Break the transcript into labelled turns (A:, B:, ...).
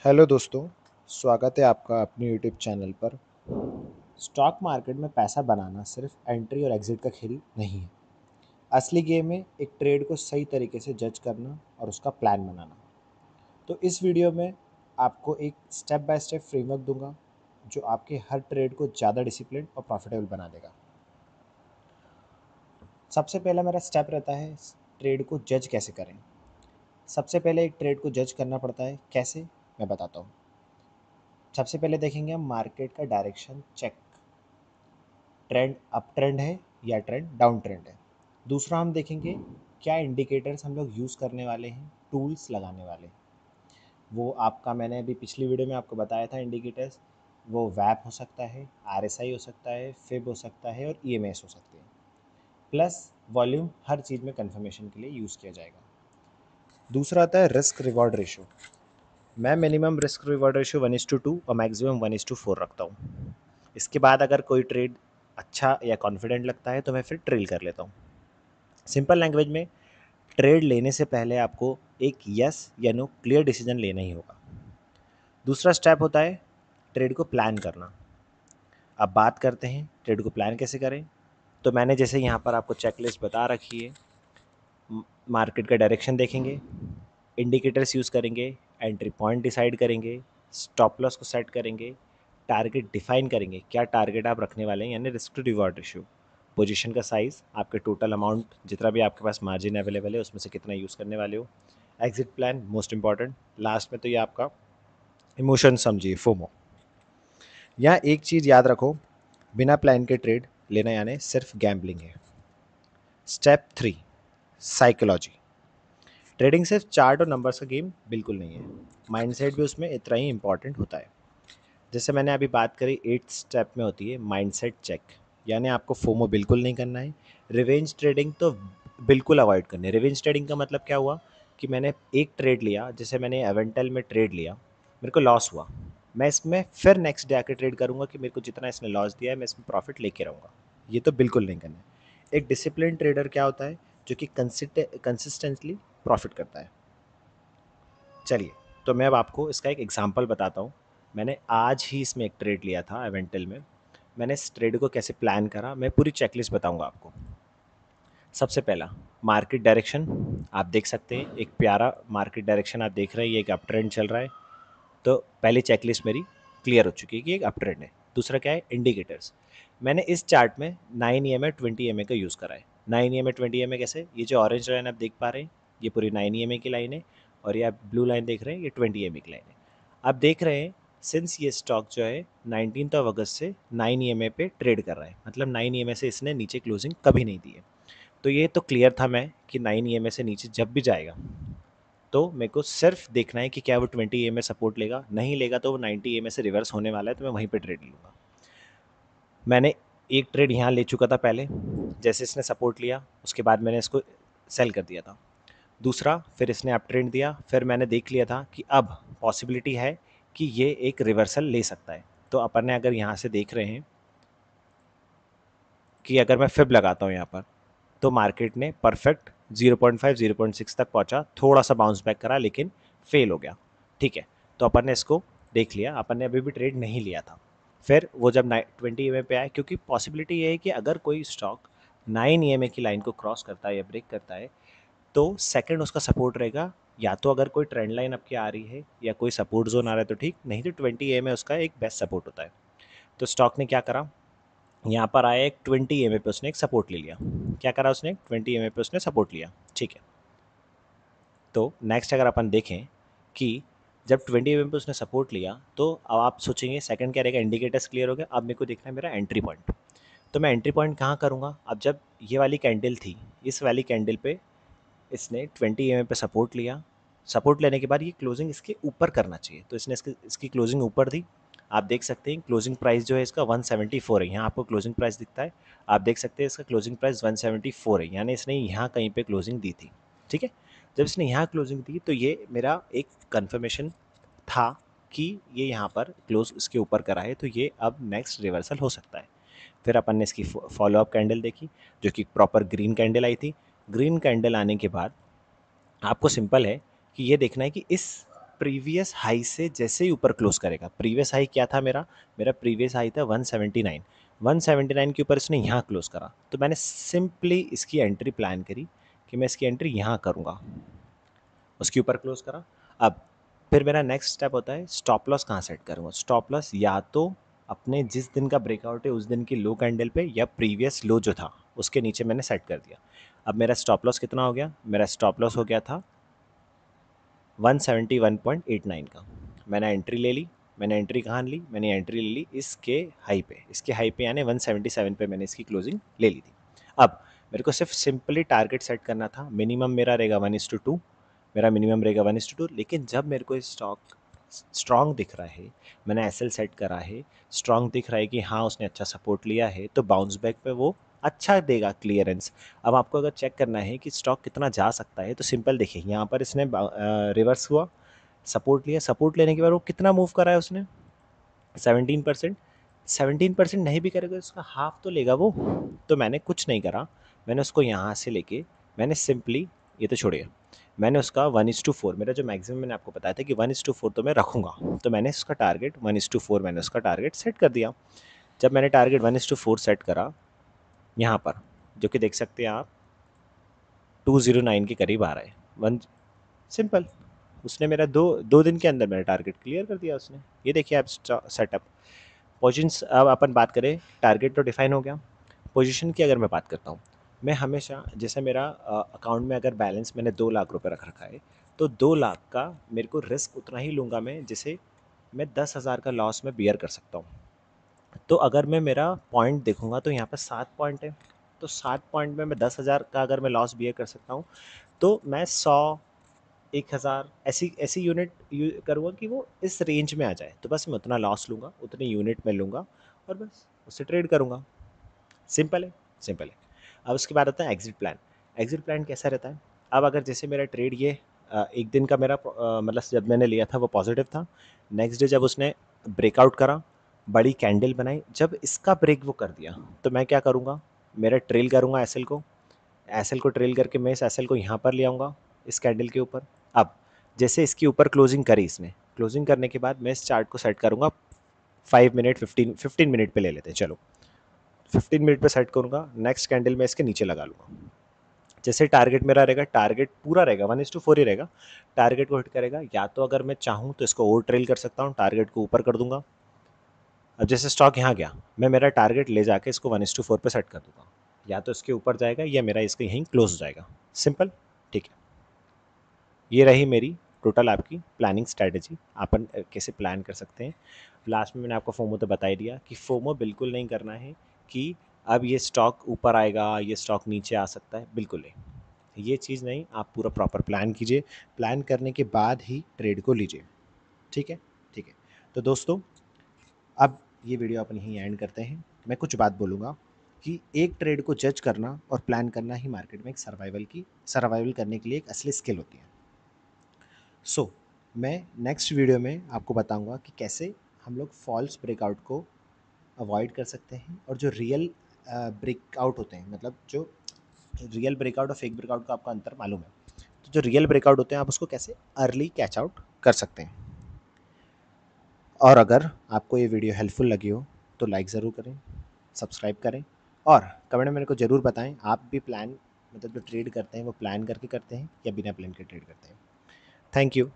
A: Hello दोस्तों, स्वागत है आपका अपने यूट्यूब चैनल पर। स्टॉक मार्केट में पैसा बनाना सिर्फ एंट्री और एग्जिट का खेल नहीं है। असली गेम है एक ट्रेड को सही तरीके से जज करना और उसका प्लान बनाना। तो इस वीडियो में आपको एक स्टेप बाय स्टेप फ्रेमवर्क दूंगा जो आपके हर ट्रेड को ज़्यादा डिसिप्लिन और प्रॉफिटेबल बना देगा। सबसे पहला मेरा स्टेप रहता है ट्रेड को जज कैसे करें। सबसे पहले एक ट्रेड को जज करना पड़ता है, कैसे मैं बताता हूँ। सबसे पहले देखेंगे हम मार्केट का direction check, trend up trend है या ट्रेंड डाउन ट्रेंड है। दूसरा हम देखेंगे क्या इंडिकेटर्स हम लोग यूज़ करने वाले हैं, टूल्स लगाने वाले हैं। वो आपका मैंने अभी पिछली वीडियो में आपको बताया था इंडिकेटर्स। वो वैप हो सकता है, आरएसआई हो सकता है, फिब हो सकता है और ईएमएस हो सकते हैं। प्लस वॉल्यूम हर चीज़ में कंफर्मेशन के लिए यूज़ किया जाएगा। दूसरा आता है रिस्क रिवॉर्ड रेशो। मैं मिनिमम रिस्क रिवॉर्ड रेशो 1:2 और मैक्सिमम 1:4 रखता हूँ। इसके बाद अगर कोई ट्रेड अच्छा या कॉन्फिडेंट लगता है तो मैं फिर ट्रेल कर लेता हूँ। सिंपल लैंग्वेज में ट्रेड लेने से पहले आपको एक यस या नो क्लियर डिसीजन लेना ही होगा। दूसरा स्टेप होता है ट्रेड को प्लान करना। अब बात करते हैं ट्रेड को प्लान कैसे करें। तो मैंने जैसे यहाँ पर आपको चेकलिस्ट बता रखी है। मार्केट का डायरेक्शन देखेंगे, इंडिकेटर्स यूज़ करेंगे, एंट्री पॉइंट डिसाइड करेंगे, स्टॉप लॉस को सेट करेंगे, टारगेट डिफाइन करेंगे, क्या टारगेट आप रखने वाले हैं यानी risk to reward ratio, position का साइज़, आपके टोटल अमाउंट जितना भी आपके पास मार्जिन अवेलेबल है उसमें से कितना यूज़ करने वाले हो, exit plan most important, last में तो ये आपका इमोशन समझिए, फोमो। यहाँ एक चीज़ याद रखो, बिना प्लान के ट्रेड लेना यानी सिर्फ गैम्बलिंग है। Step 3, psychology. ट्रेडिंग सिर्फ चार्ट और नंबर्स का गेम बिल्कुल नहीं है, माइंडसेट भी उसमें इतना ही इंपॉर्टेंट होता है। जैसे मैंने अभी बात करी 8th स्टेप में होती है माइंडसेट चेक, यानी आपको फोमो बिल्कुल नहीं करना है। रिवेंज ट्रेडिंग तो बिल्कुल अवॉइड करनी है। रिवेंज ट्रेडिंग का मतलब क्या हुआ कि मैंने एक ट्रेड लिया, जैसे मैंने एवेंटल में ट्रेड लिया, मेरे को लॉस हुआ, मैं इसमें फिर नेक्स्ट डे आके ट्रेड करूंगा कि मेरे को जितना इसने लॉस दिया है मैं इसमें प्रॉफिट लेके रहूँगा। ये तो बिल्कुल नहीं करना है। एक डिसिप्लिन ट्रेडर क्या होता है, जो कि कंसिस्टेंटली प्रॉफिट करता है। चलिए, तो मैं अब आपको इसका एक एग्जांपल बताता हूँ। मैंने आज ही इसमें एक ट्रेड लिया था एवेंटल में। मैंने इस ट्रेड को कैसे प्लान करा मैं पूरी चेकलिस्ट बताऊंगा आपको। सबसे पहला मार्केट डायरेक्शन, आप देख सकते हैं एक प्यारा मार्केट डायरेक्शन आप देख रहे हैं, ये एक अप ट्रेंड चल रहा है। तो पहली चेकलिस्ट मेरी क्लियर हो चुकी है कि एक अप ट्रेंड है। दूसरा क्या है, इंडिकेटर्स। मैंने इस चार्ट में 9 EMA 20 EMA का यूज़ करा है। 9 EMA 20 EMA कैसे, ये जो ऑरेंज लाइन आप देख पा रहे हैं ये पूरी 9 EMA की लाइन है, और ये आप ब्लू लाइन देख रहे हैं ये 20 EMA की लाइन है। आप देख रहे हैं सिंस ये स्टॉक जो है 19 अगस्त से 9 EMA पे ट्रेड कर रहा है, मतलब 9 EMA से इसने नीचे क्लोजिंग कभी नहीं दी है। तो ये तो क्लियर था मैं कि 9 EMA से नीचे जब भी जाएगा तो मेरे को सिर्फ देखना है कि क्या वो 20 EMA सपोर्ट लेगा, नहीं लेगा तो वो 90 EMA से रिवर्स होने वाला है, तो मैं वहीं पे ट्रेड लूँगा। मैंने एक ट्रेड यहाँ ले चुका था पहले, जैसे इसने सपोर्ट लिया उसके बाद मैंने इसको सेल कर दिया था। दूसरा फिर इसने अप ट्रेंड दिया, फिर मैंने देख लिया था कि अब पॉसिबिलिटी है कि ये एक रिवर्सल ले सकता है। तो अपन ने अगर यहाँ से देख रहे हैं कि अगर मैं फिब लगाता हूँ यहाँ पर, तो मार्केट ने परफेक्ट 0.5 0.6 तक पहुँचा, थोड़ा सा बाउंस बैक करा लेकिन फेल हो गया। ठीक है, तो अपन ने इसको देख लिया, अपन ने अभी भी ट्रेड नहीं लिया था। फिर वो जब 20 EMA पे आया, क्योंकि पॉसिबिलिटी ये है कि अगर कोई स्टॉक 9 EMA की लाइन को क्रॉस करता है या ब्रेक करता है तो सेकंड उसका सपोर्ट रहेगा, या तो अगर कोई ट्रेंड लाइन आपकी आ रही है या कोई सपोर्ट जोन आ रहा है तो ठीक, नहीं तो 20 EMA उसका एक बेस्ट सपोर्ट होता है। तो स्टॉक ने क्या करा, यहाँ पर आया एक 20 EMA पे उसने एक सपोर्ट ले लिया। क्या करा उसने, 20 EMA पे उसने सपोर्ट लिया। ठीक है, तो नेक्स्ट अगर अपन देखें कि जब 20 EMA पे उसने सपोर्ट लिया तो अब आप सोचेंगे सेकंड क्या रहेगा, इंडिकेटर्स क्लियर हो गया, अब मेरे को देखना है मेरा एंट्री पॉइंट। तो मैं एंट्री पॉइंट कहाँ करूँगा, अब जब ये वाली कैंडल थी, इस वाली कैंडल पे इसने 20 EMA पे सपोर्ट लिया, सपोर्ट लेने के बाद ये क्लोजिंग इसके ऊपर करना चाहिए, तो इसने इसकी क्लोजिंग ऊपर दी। आप देख सकते हैं क्लोजिंग प्राइस जो है इसका 174 है, यहाँ आपको क्लोजिंग प्राइस दिखता है, आप देख सकते हैं इसका क्लोजिंग प्राइस 174 है, यानी इसने यहाँ कहीं पे क्लोजिंग दी थी। ठीक है, जब इसने यहाँ क्लोजिंग दी तो ये मेरा एक कन्फर्मेशन था कि ये यहाँ पर क्लोज इसके ऊपर करा है, तो ये अब नेक्स्ट रिवर्सल हो सकता है। फिर अपन ने इसकी फॉलोअप कैंडल देखी जो कि प्रॉपर ग्रीन कैंडल आई थी। ग्रीन कैंडल आने के बाद आपको सिंपल है कि ये देखना है कि इस प्रीवियस हाई से जैसे ही ऊपर क्लोज करेगा, प्रीवियस हाई क्या था मेरा, मेरा प्रीवियस हाई था 179, 179 के ऊपर इसने यहाँ क्लोज करा, तो मैंने सिंपली इसकी एंट्री प्लान करी कि मैं इसकी एंट्री यहाँ करूँगा, उसके ऊपर क्लोज करा। अब फिर मेरा नेक्स्ट स्टेप होता है स्टॉप लॉस कहाँ सेट करूँगा। स्टॉप लॉस या तो अपने जिस दिन का ब्रेकआउट है उस दिन की लो कैंडल पे या प्रीवियस लो जो था उसके नीचे मैंने सेट कर दिया। अब मेरा स्टॉप लॉस कितना हो गया, मेरा स्टॉप लॉस हो गया था 171.89 का। मैंने एंट्री ले ली, मैंने एंट्री कहाँ ली, मैंने एंट्री ले ली इसके हाई पे, इसके हाई पे यानी 177 पे मैंने इसकी क्लोजिंग ले ली थी। अब मेरे को सिर्फ सिंपली टारगेट सेट करना था, मिनिमम मेरा रहेगा 1:2, मेरा मिनिमम रहेगा 1:2, लेकिन जब मेरे को स्टॉक स्ट्रॉन्ग दिख रहा है, मैंने एसएल सेट करा है, स्ट्रॉन्ग दिख रहा है कि हाँ उसने अच्छा सपोर्ट लिया है, तो बाउंस बैक पे वो अच्छा देगा क्लियरेंस। अब आपको अगर चेक करना है कि स्टॉक कितना जा सकता है तो सिंपल देखिए, यहाँ पर इसने रिवर्स हुआ, सपोर्ट लिया, सपोर्ट लेने के बाद वो कितना मूव करा है उसने 17%, 17% नहीं भी करेगा उसका हाफ तो लेगा वो। तो मैंने कुछ नहीं करा, मैंने उसको यहाँ से लेके मैंने सिंपली, ये तो छोड़िए, मैंने उसका 1:4, मेरा जो मैक्सिमम मैंने आपको बताया था कि 1:4 तो मैं रखूँगा, तो मैंने उसका टारगेट 1:4 मैंने उसका टारगेट सेट कर दिया। जब मैंने टारगेट 1:4 सेट करा यहाँ पर, जो कि देख सकते हैं आप 209 के करीब आ रहा है, वन सिंपल, उसने मेरा दो दो दिन के अंदर मेरा टारगेट क्लियर कर दिया उसने। ये देखिए आप सेटअप पोजिशंस। अब अपन बात करें, टारगेट तो डिफाइन हो गया, पोजीशन की अगर मैं बात करता हूँ, मैं हमेशा जैसे मेरा अकाउंट में अगर बैलेंस मैंने 2 लाख रुपए रख रखा है, तो 2 लाख का मेरे को रिस्क उतना ही लूँगा मैं, जैसे मैं 10,000 का लॉस में बियर कर सकता हूँ। तो अगर मैं मेरा पॉइंट देखूंगा तो यहाँ पर 7 पॉइंट है, तो 7 पॉइंट में मैं 10,000 का अगर मैं लॉस बियर कर सकता हूँ, तो मैं 100, 1,000 ऐसी ऐसी यूनिट करूँगा कि वो इस रेंज में आ जाए, तो बस मैं उतना लॉस लूँगा, उतनी यूनिट में लूँगा और बस उससे ट्रेड करूँगा। सिंपल है, सिंपल है। अब उसके बाद आता है एग्जिट प्लान। एग्जिट प्लान कैसा रहता है, अब अगर जैसे मेरा ट्रेड ये एक दिन का मेरा मतलब जब मैंने लिया था वो पॉजिटिव था, नेक्स्ट डे जब उसने ब्रेकआउट करा, बड़ी कैंडल बनाई, जब इसका ब्रेक वो कर दिया, तो मैं क्या करूँगा, मेरा ट्रेल करूँगा एसएल को, एसएल को ट्रेल करके मैं इस एसएल को यहाँ पर ले आऊँगा इस कैंडल के ऊपर। अब जैसे इसके ऊपर क्लोजिंग करी इसने, क्लोजिंग करने के बाद मैं इस चार्ट को सेट करूँगा 5 मिनट, 15 मिनट पे ले लेते हैं चलो, 15 मिनट पे सेट करूँगा, नेक्स्ट कैंडल में इसके नीचे लगा लूँगा। जैसे टारगेट मेरा रहेगा, टारगेट पूरा रहेगा 1:4 ही रहेगा, टारगेट को हिट करेगा, या तो अगर मैं चाहूँ तो इसको और ट्रेल कर सकता हूँ, टारगेट को ऊपर कर दूंगा। अब जैसे स्टॉक यहाँ गया, मैं मेरा टारगेट ले जाके इसको 1:4 पे सेट कर दूंगा, या तो इसके ऊपर जाएगा या मेरा इसके यहीं क्लोज हो जाएगा, सिंपल, ठीक है। ये रही मेरी टोटल आपकी प्लानिंग स्ट्रैटेजी, अपन कैसे प्लान कर सकते हैं। लास्ट में मैंने आपको फोमो तो बता ही दिया कि फोमो बिल्कुल नहीं करना है कि अब ये स्टॉक ऊपर आएगा, ये स्टॉक नीचे आ सकता है, बिल्कुल नहीं, ये चीज़ नहीं। आप पूरा प्रॉपर प्लान कीजिए, प्लान करने के बाद ही ट्रेड को लीजिए, ठीक है, ठीक है। तो दोस्तों, अब ये वीडियो अपन यहीं एंड करते हैं। मैं कुछ बात बोलूँगा कि एक ट्रेड को जज करना और प्लान करना ही मार्केट में एक सर्वाइवल करने के लिए एक असली स्किल होती है। मैं नेक्स्ट वीडियो में आपको बताऊंगा कि कैसे हम लोग फॉल्स ब्रेकआउट को अवॉइड कर सकते हैं, और जो रियल ब्रेकआउट होते हैं, मतलब जो रियल ब्रेकआउट और फेक ब्रेकआउट का आपको अंतर मालूम है, तो जो रियल ब्रेकआउट होते हैं आप उसको कैसे अर्ली कैच आउट कर सकते हैं। और अगर आपको ये वीडियो हेल्पफुल लगी हो तो लाइक ज़रूर करें, सब्सक्राइब करें, और कमेंट में मेरे को ज़रूर बताएं आप भी प्लान, मतलब जो ट्रेड करते हैं वो प्लान करके करते हैं या बिना प्लान के ट्रेड करते हैं। Thank you.